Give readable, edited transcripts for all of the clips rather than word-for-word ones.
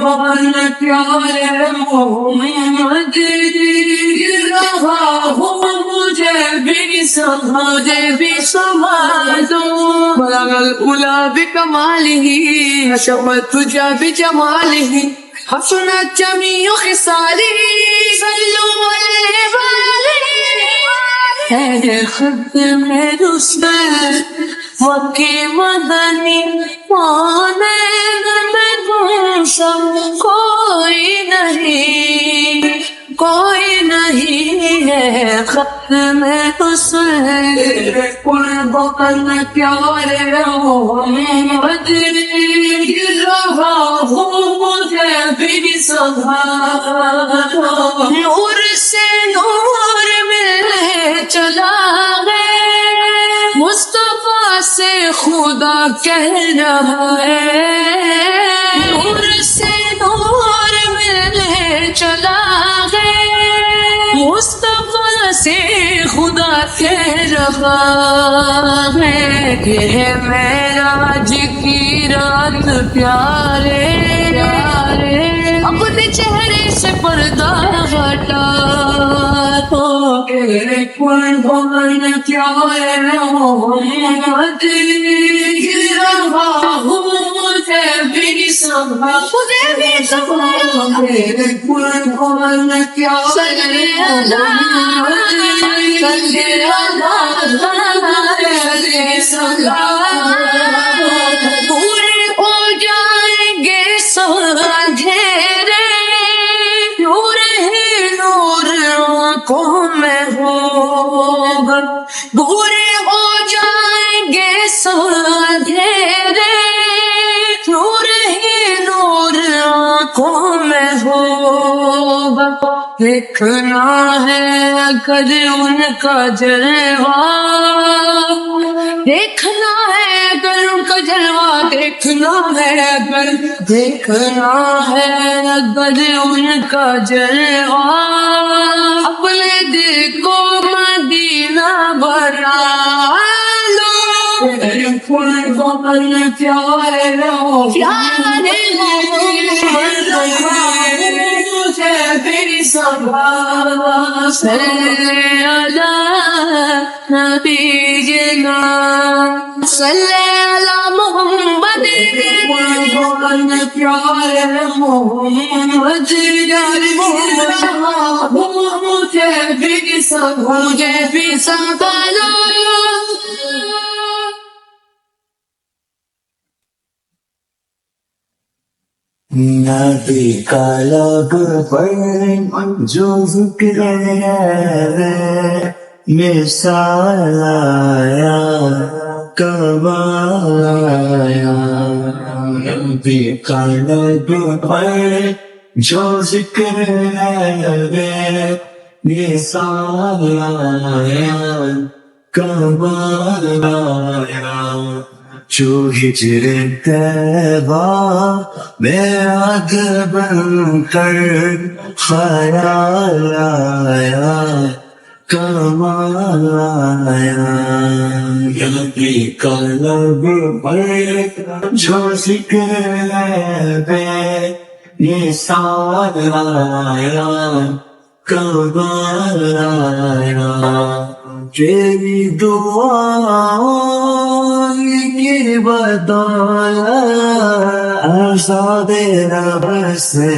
قربان پیارے محمد گر رہا ہوں مجھے بھی سنبھال دو بلغ العلا بکمالہ شمت تجا بجمالہ حسنت جمیع خصالہ صلوا علیہ وآلہ اے ختم رسل مکی مدنی مانند میں گمشم کوئی نہیں ہے ختم رسل قربان پیارے محمد گر رہا ہوں مجھے بھی سنبھال نور سے نور میں چلا گئے مصطفیٰ سے خدا کہہ رہا ہے نور سے نور میں چلا گئے مصطفیٰ سے خدا کہہ رہا ہے کہ ہے معراج کی رات پیارے اپنے چہرے سے پردہ ہٹا قربان پیارے محمد گر رہا ہوں مجھے بھی سنبھال قربان پیارے پورے ہو جائیں گے اندھیرے نور ہی نور آنکھوں میں ہوگا پورے ہو جائیں گے اندھیرے نور ہی نور آنکھوں میں ہوگا دیکھنا ہے اگر ان کا جلوہ دیکھنا ہے اگر ان کا جلوہ دیکھنا ہے اگر ان کا جلوہ اپنے دل کو مدینہ بنا لو قربان پیارے مجھے بھی سنبھال صلی علی نبینا صلی علی محمد قربان پیارے محمد مجھے بھی سنبھالو نبی کا لب پر جو ذکر ہے مثال آیا کمال آیا نبی کا لب پر جو ذکر ہے مثال آیا کمال آیا جو ہجر طیبہ میں آگ بن کر خیال آیا کمال آیا نبی کا لب پر جو ذکر ہے مثال آیا کمال آیا تیری دعا کی بدولت آزاد رب سے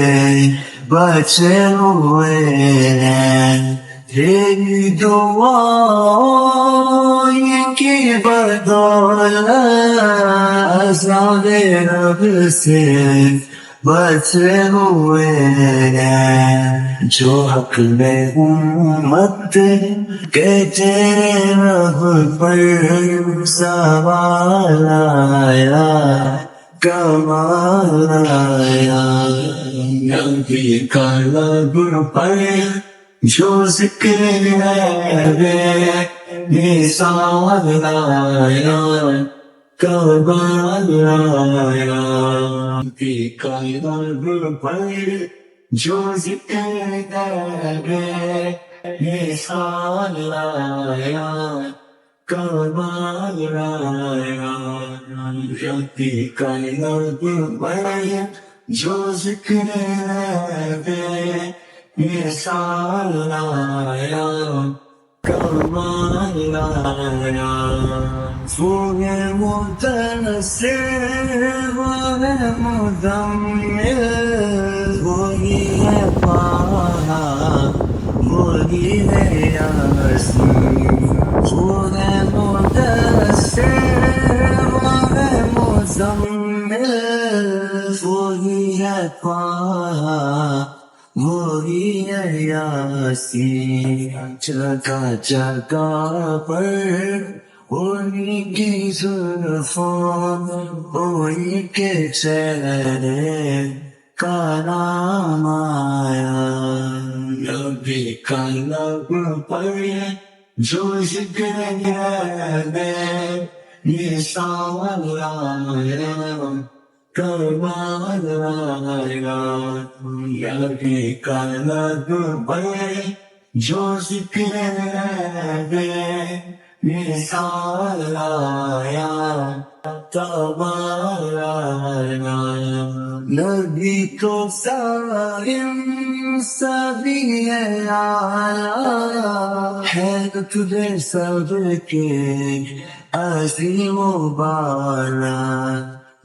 بچے ہوئے ہیں تیری دعا کی بدولت آزاد رب سے بچے ہوئے ہیں جو حق میں امت کے تیرے رب پر سوال آیا کمال آیا نبی کا لب پر جو ذکر ہے مثال آیا کمال آیا نبی کا لب پر جو ذکر ہے مثال آیا کمال آیا نبی کا لب پر جو ذکر بے یہ سال لایا کمال لایا وہ ہے مدثر وہ ہے مزمل وہی ہے پاہا وہی ہے یاسین وہ ہے مدثر وہ ہے مزمل وہی ہے پاہا وہی ہے یاسین جگہ جگہ پر وہی کی زلفوں وہی کے چہرے کا نام آیا نبی کا لب پر جو ذکر ہے یہ سال آیا کمال آیا نبی کا لب پر جو ذکر ہے یہ سال آیا کمال آیا نبی کو سائم سبھی ہے آیا ہے تجھے سب کے عظیم و بالا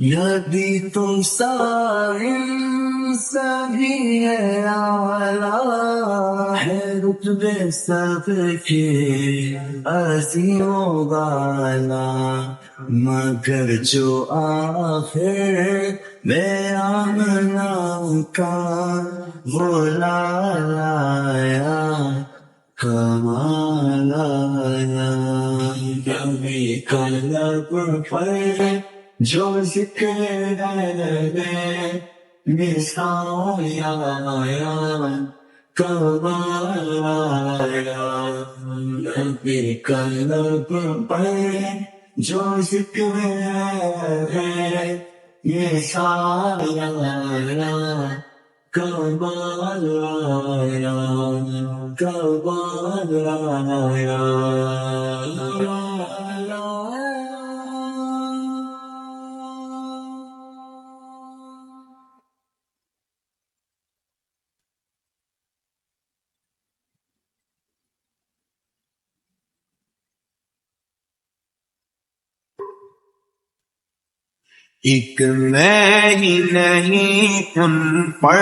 نبی تو سائم سبھی ہے آیا ہے رتبے سب کے عظیم و بالا مگر جو آخر میں آمنا کا وہ لایا کمال آیا نبی کا لب پر جو ذکر ہے مثال آیا کمال آیا نبی کا لب پر جو ذکر ہے یہ سال آیا کمال آیا کمال آیا ایک میں ہی نہیں تم پر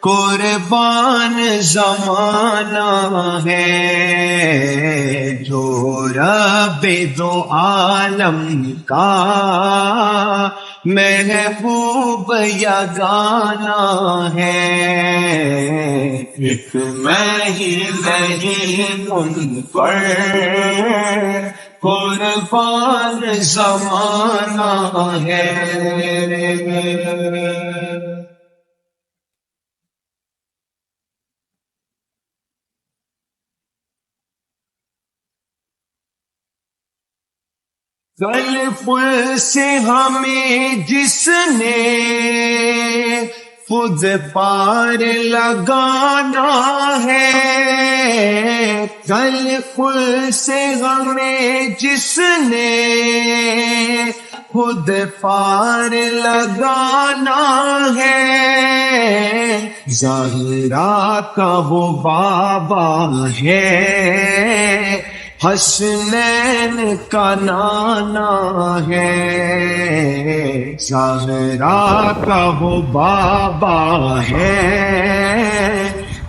قربان زمانہ ہے جو رب دو عالم کا محبوب یگانہ ہے ایک میں ہی نہیں تم پر قربان زمانہ ہے غلف سے ہمیں جس نے خود پار لگانا ہے غلف سے ہمیں جس نے خود پار لگانا ہے ظاہرہ کا وہ بابا ہے حسنین کا نانا ہے ظاہرہ کا وہ بابا ہے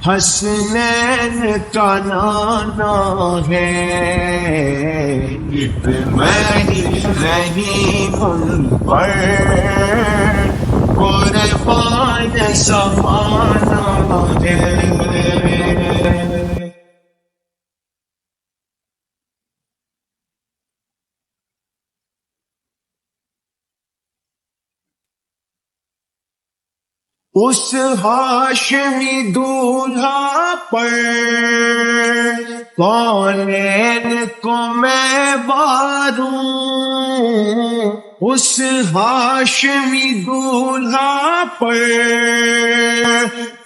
حسنین کا نانا ہے میں نہیں ان پر قربان زمانہ ہے اس ہاشمی دولہا پر کونین کو میں باروں اس ہاشمی دولہا پر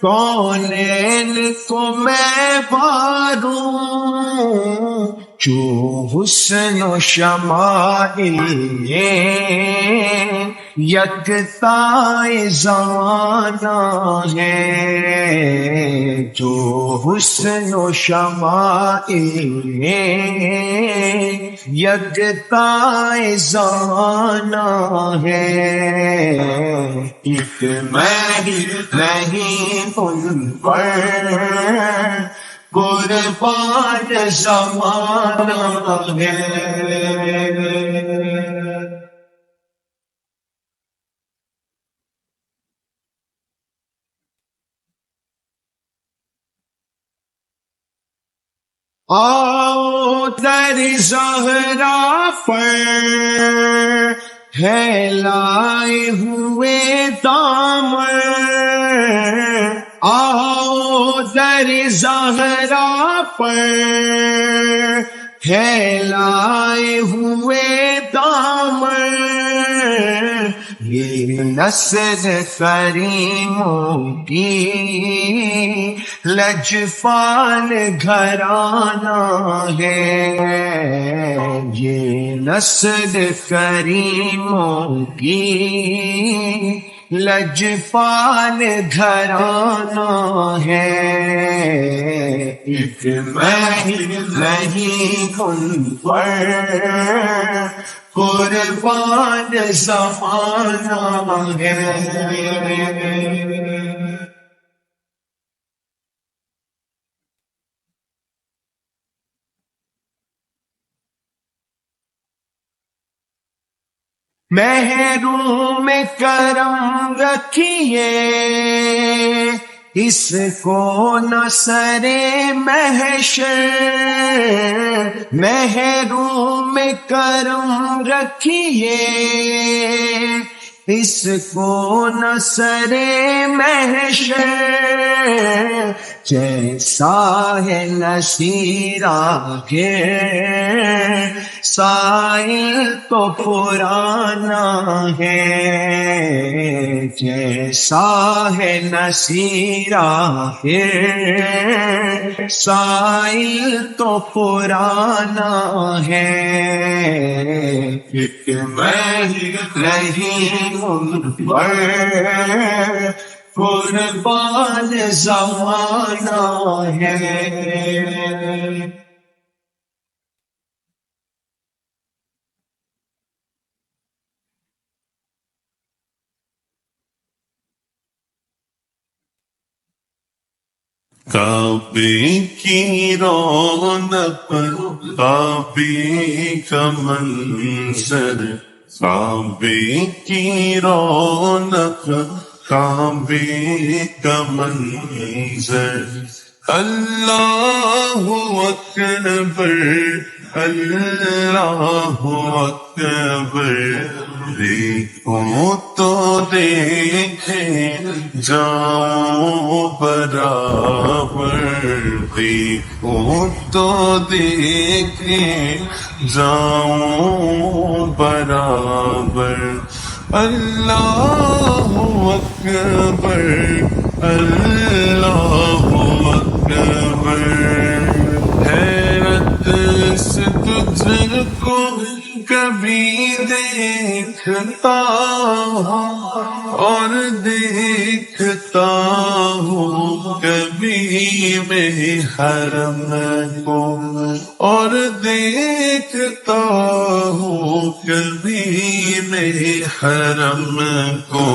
کونین کو میں باروں جو حسن و شمائل یکتائے زمانہ ہے، جو حسن و شمائل یکتائے زمانہ ہے، ایک مہر نہیں ان پر قربان زمانہ ہے۔ آؤ در زہرا پر ہے لائے ہوئے دامن، آؤ در زہرا پر ہے لائے ہوئے دامن، یہ نسل کریموں کی لجپال گھرانہ ہے، یہ نسل کریموں کی لجپال گھرانہ ہے، ایک مہر نہیں ان پر قربان زمانہ ہے۔ محروم کرم رکھیے اس کو نہ سرے محشر، محروم کرم رکھیے اس کو نہ سرے محشر، جیسا ہے نصیرہ کے سائل تو پرانا ہے، جیسا ہے نصیرہ کے سائل تو پرانا ہے، ایک مہر نہیں ان پر قربان زمانہ ہے۔ کعبے کی رونق، کعبے کا منظر، کعبے کی رونق، کعبے کا منظر، اللہ اکبر، اللہ اکبر، دیکھو تو دیکھے جاؤ برابر، دیکھو تو دیکھے جاؤ برابر، اللہ اکبر، اللہ اکبر، حیرت سے تجھ کو کبھی دیکھتا ہوں اور دیکھتا ہوں کبھی میں حرم کو، اور دیکھتا ہوں کبھی میں حرم کو،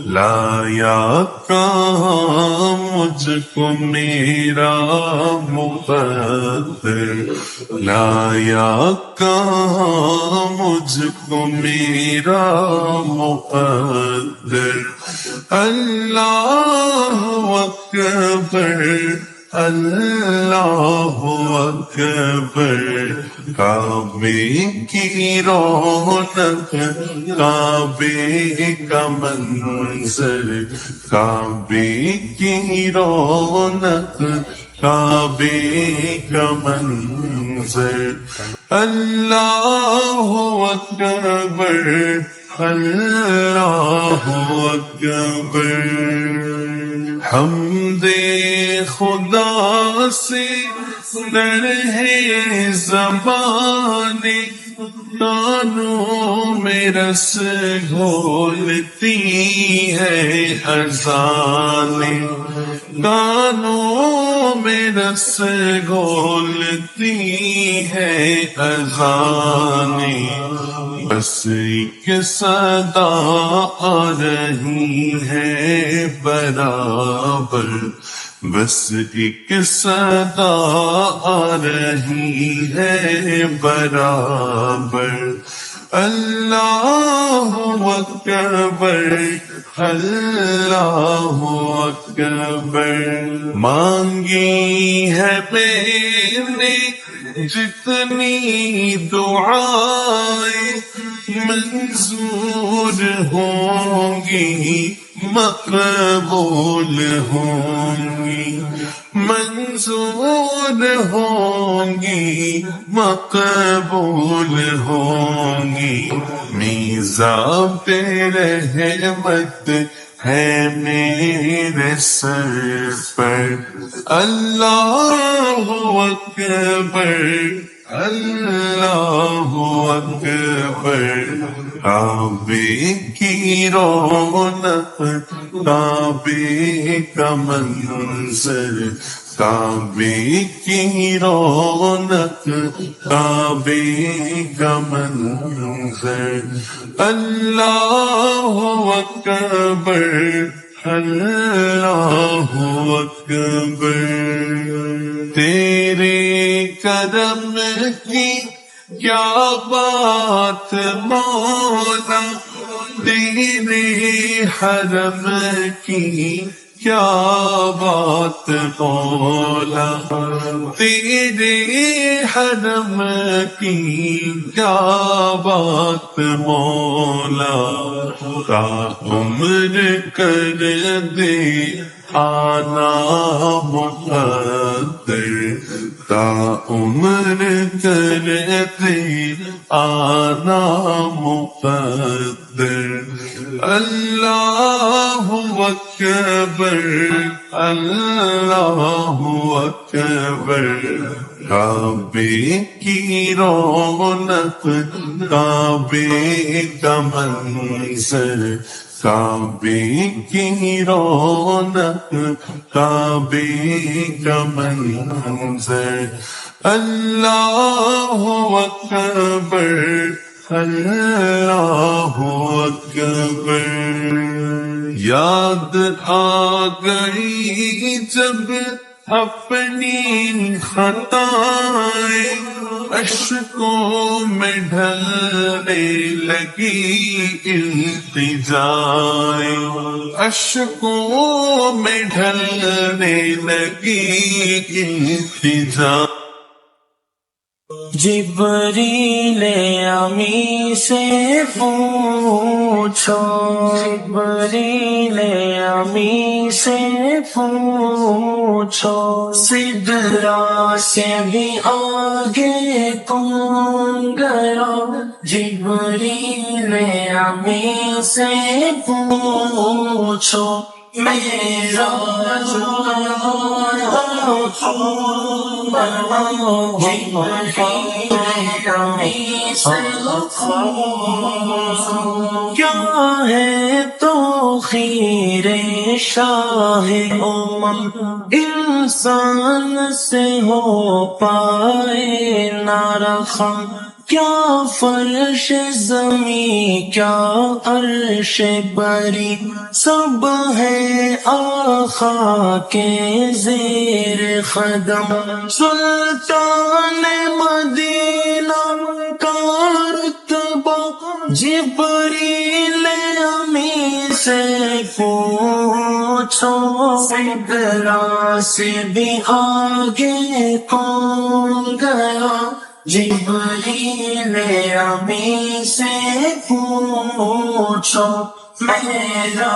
لایا کہاں مجھ کو میرا مقدر، لایا کہاں مجھ کو میرا مقدر، اللہ اکبر، اللہ اکبر، کعبے کی رونق، کعبے کا منظر، کعبے کی رونق، کعبے کا منظر، اللہ اکبر، اللہ اکبر، حمد خدا سے در ہے زبانی کانوں میں رس گھولتی ہے اذانیں، کانوں میں رس گھولتی ہے اذانیں، بس ایک صدا آ رہی ہے برابر، بس ایک صدا آ رہی ہے برابر، اللہ اکبر اللہ اکبر، مانگی ہے میں نے جتنی دعائیں منظور ہوں گی مقبول ہوں گی، منظور ہوں گی مقبول ہوں گی، میزان پہ رحمت ہے میرے سر پر، اللہ اکبر اللہ اکبر، کعبے کی رونق کعبے کا منظر، کعبے کی رونق کعبے کا منظر، اللہ اکبر اللہ اکبر، تیرے کرم کی کیا بات مولا، تیرے حرم کی کیا بات مولا، تیرے حرم کی کیا بات مولا، تا عمر کر دے آنا مقدر، تا عمر کر دے آنا مقدر، اللہ اکبر اللہ اکبر، کعبے کی رونق کعبے کا منظر، کعبے کی رونق کعبے کا منظر، اللہ اکبر اللہ اکبر، یاد آ گئی جب اپنی خطائیں، اشکوں میں ڈھلنے لگی التجائیں، اشکوں میں ڈھلنے لگی التجائیں، جبریل امی سے پوچھو، جبریل امی سے پوچھو، سدرا سے بھی آگے کون گیا، جبریل امی سے پوچھو، میرا کیا ہے تو خیر شاہ امم، انسان سے ہو پائے نہ رخا، کیا فرش زمین کیا عرش بری، سب ہے آقا کے زیر قدم، سلطان مدینہ کا رتبہ جبریل امی سے پوچھو، سدرا سے بھی آگے کون گیا، جبریل امی سے پوچھو، میرا